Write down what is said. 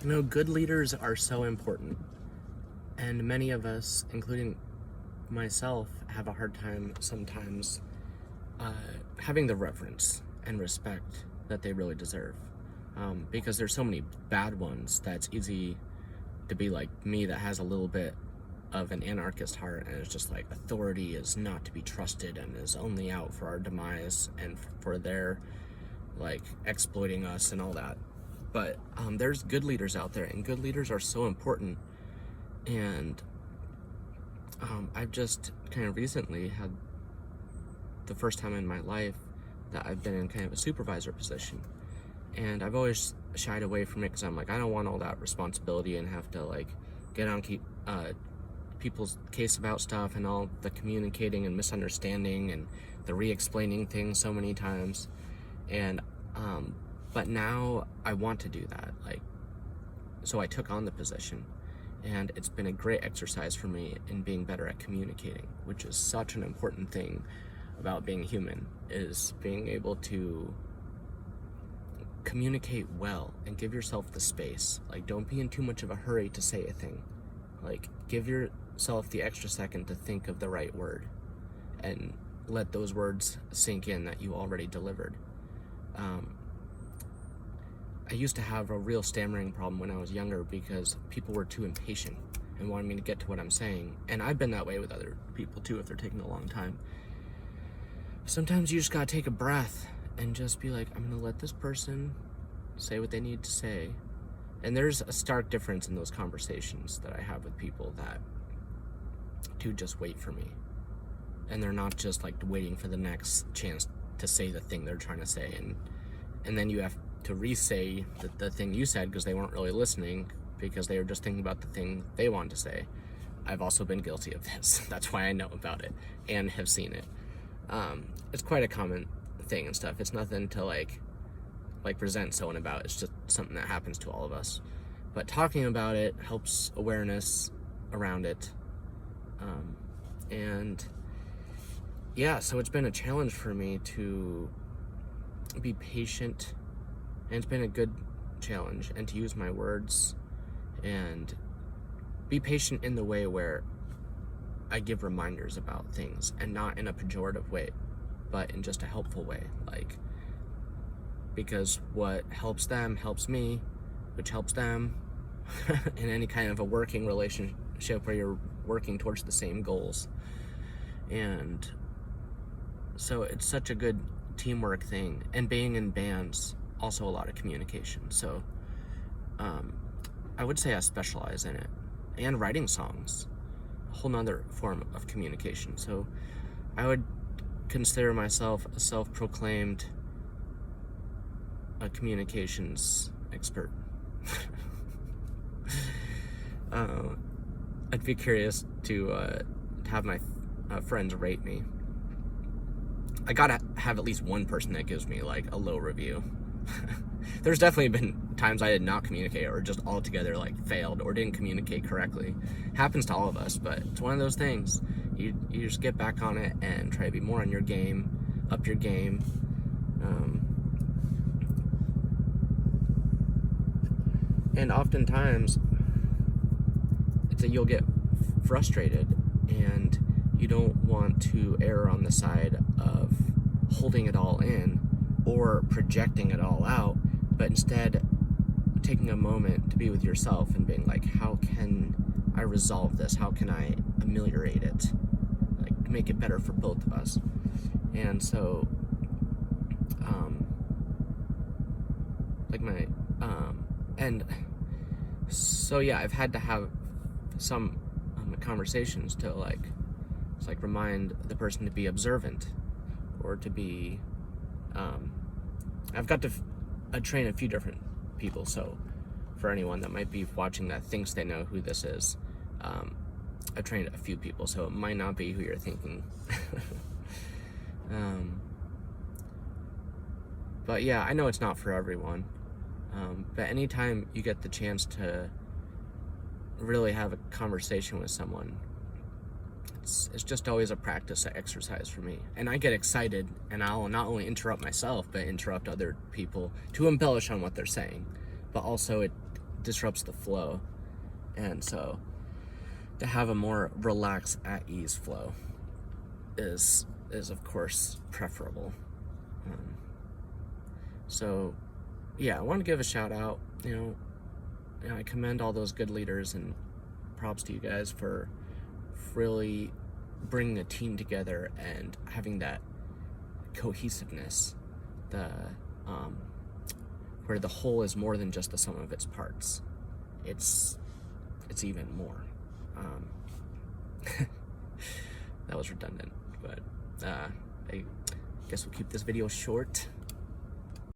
Good leaders are so important, and many of us, including myself, have a hard time sometimes uh, having the reverence and respect that they really deserve. Because there's so many bad ones that it's easy to be like me that has a little bit of an anarchist heart, and it's just like authority is not to be trusted and is only out for our demise and for their like exploiting us and all that. But there's good leaders out there, and good leaders are so important. And I've just kind of recently had the first time in my life that I've been in kind of a supervisor position, and I've always shied away from it because I'm like, I don't want all that responsibility and have to like get on people's case about stuff and all the communicating and misunderstanding and the re-explaining things so many times. And but now I want to do that, like, so I took on the position, and it's been a great exercise for me in being better at communicating, which is such an important thing about being human, is being able to communicate well and give yourself the space. Like, don't be in too much of a hurry to say a thing. Like, give yourself the extra second to think of the right word and let those words sink in that you already delivered. I used to have a real stammering problem when I was younger because people were too impatient and wanted me to get to what I'm saying. And I've been that way with other people too if they're taking a long time. Sometimes you just gotta take a breath and just be like, I'm gonna let this person say what they need to say. And there's a stark difference in those conversations that I have with people that do just wait for me. And they're not just like waiting for the next chance to say the thing they're trying to say. And then you have to re-say the thing you said because they weren't really listening because they were just thinking about the thing they wanted to say. I've also been guilty of this. That's why I know about it and have seen it. It's quite a common thing and stuff. It's nothing to like resent someone about. It's just something that happens to all of us. But talking about it helps awareness around it. And yeah, so it's been a challenge for me to be patient, and it's been a good challenge, and to use my words and be patient in the way where I give reminders about things, and not in a pejorative way, but in just a helpful way, like, because what helps them helps me, which helps them in any kind of a working relationship where you're working towards the same goals. And so it's such a good teamwork thing, and being in bands, also a lot of communication. So I would say I specialize in it, and writing songs, a whole nother form of communication. So I would consider myself a self-proclaimed communications expert. I'd be curious to have my friends rate me. I gotta have at least one person that gives me like a low review. There's definitely been times I did not communicate, or just altogether like failed or didn't communicate correctly. Happens to all of us, but it's one of those things. You just get back on it and try to be more on your game, up your game. And oftentimes it's that you'll get frustrated, and you don't want to err on the side of holding it all in or projecting it all out, but instead taking a moment to be with yourself and being like, how can I resolve this? How can I ameliorate it? Like, make it better for both of us. And so, I've had to have some conversations to remind the person to be observant, or to be, I've got to train a few different people. So for anyone that might be watching that thinks they know who this is, I've trained a few people, so it might not be who you're thinking. But yeah, I know it's not for everyone. But anytime you get the chance to really have a conversation with someone, it's just always a practice, an exercise for me. And I get excited, and I'll not only interrupt myself, but interrupt other people to embellish on what they're saying. But also it disrupts the flow. And so to have a more relaxed, at ease flow is of course preferable. So yeah, I want to give a shout out. I commend all those good leaders, and props to you guys for really bringing a team together and having that cohesiveness, where the whole is more than just the sum of its parts. It's even more. That was redundant, but I guess we'll keep this video short.